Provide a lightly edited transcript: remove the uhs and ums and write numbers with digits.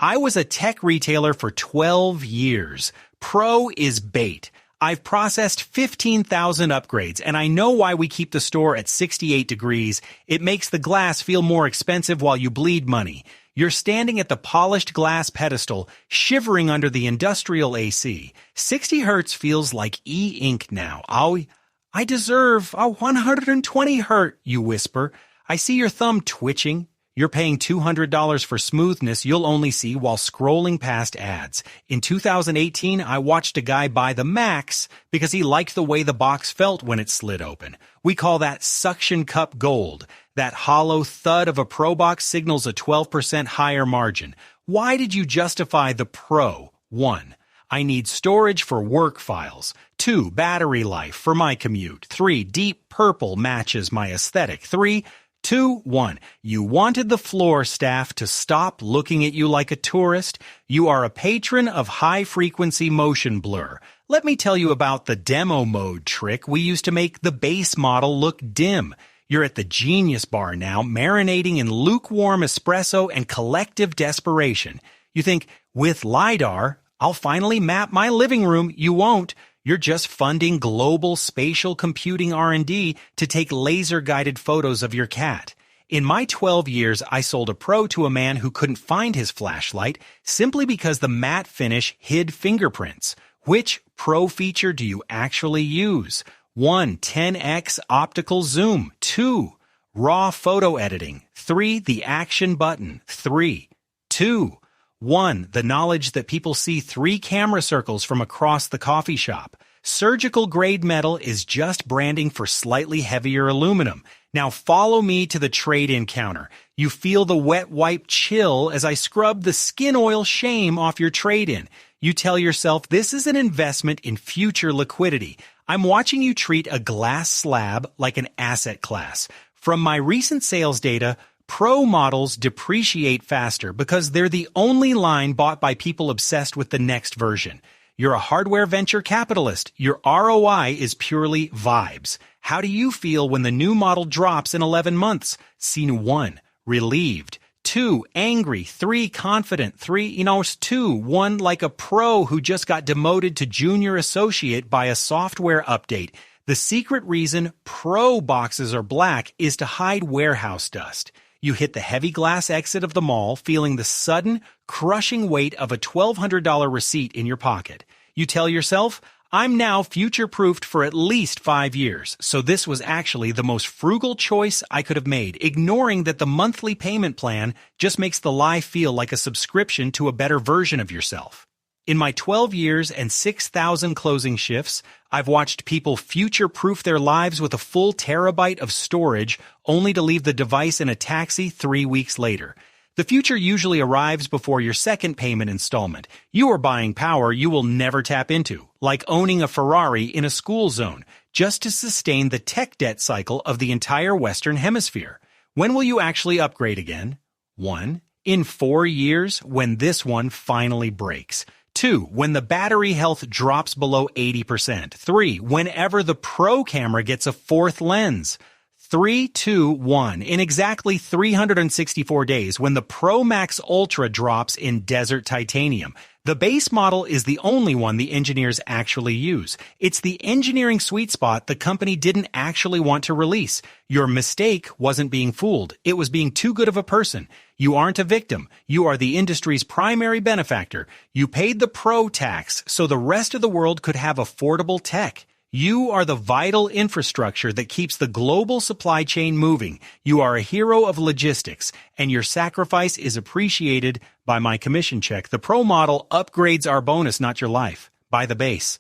I was a tech retailer for 12 years. Pro is bait. I've processed 15,000 upgrades, and I know why we keep the store at 68 degrees. It makes the glass feel more expensive while you bleed money. You're standing at the polished glass pedestal, shivering under the industrial AC. 60 hertz feels like e-ink now. I deserve a 120 hertz, you whisper. I see your thumb twitching. You're paying $200 for smoothness you'll only see while scrolling past ads. In 2018, I watched a guy buy the Max because he liked the way the box felt when it slid open. We call that suction cup gold. That hollow thud of a Pro box signals a 12% higher margin. Why did you justify the Pro? 1. I need storage for work files. 2. Battery life for my commute. 3. Deep purple matches my aesthetic. 3. 2, 1. You wanted the floor staff to stop looking at you like a tourist. You are a patron of high-frequency motion blur. Let me tell you about the demo mode trick we used to make the base model look dim. You're at the Genius Bar now, marinating in lukewarm espresso and collective desperation. You think, with LiDAR, I'll finally map my living room. You won't. You're just funding global spatial computing R&D to take laser-guided photos of your cat. In my 12 years, I sold a Pro to a man who couldn't find his flashlight simply because the matte finish hid fingerprints. Which Pro feature do you actually use? 1. 10x optical zoom. 2. Raw photo editing. 3. The action button. 3. 2. 1. The knowledge that people see 3 camera circles from across the coffee shop. Surgical grade metal is just branding for slightly heavier aluminum. Now follow me to the trade-in counter. You feel the wet wipe chill as I scrub the skin oil shame off your trade-in. You tell yourself this is an investment in future liquidity. I'm watching you treat a glass slab like an asset class. From my recent sales data, Pro models depreciate faster because they're the only line bought by people obsessed with the next version. You're a hardware venture capitalist. Your ROI is purely vibes. How do you feel when the new model drops in 11 months? Scene 1, relieved. 2, angry. 3, confident. 3, 2, 1 like a pro who just got demoted to junior associate by a software update. The secret reason Pro boxes are black is to hide warehouse dust. You hit the heavy glass exit of the mall, feeling the sudden, crushing weight of a $1,200 receipt in your pocket. You tell yourself, I'm now future-proofed for at least 5 years, so this was actually the most frugal choice I could have made, ignoring that the monthly payment plan just makes the lie feel like a subscription to a better version of yourself. In my 12 years and 6,000 closing shifts, I've watched people future-proof their lives with a full terabyte of storage only to leave the device in a taxi 3 weeks later. The future usually arrives before your second payment installment. You are buying power you will never tap into, like owning a Ferrari in a school zone, just to sustain the tech debt cycle of the entire Western Hemisphere. When will you actually upgrade again? 1. In 4 years, when this one finally breaks. 2. When the battery health drops below 80%. 3. Whenever the Pro camera gets a 4th lens. 3, 2, 1. In exactly 364 days, when the Pro Max Ultra drops in desert titanium. The base model is the only one the engineers actually use. It's the engineering sweet spot the company didn't actually want to release. Your mistake wasn't being fooled. It was being too good of a person. You aren't a victim. You are the industry's primary benefactor. You paid the Pro tax so the rest of the world could have affordable tech. You are the vital infrastructure that keeps the global supply chain moving. You are a hero of logistics, and your sacrifice is appreciated by my commission check. The Pro model upgrades our bonus, not your life. Buy the base.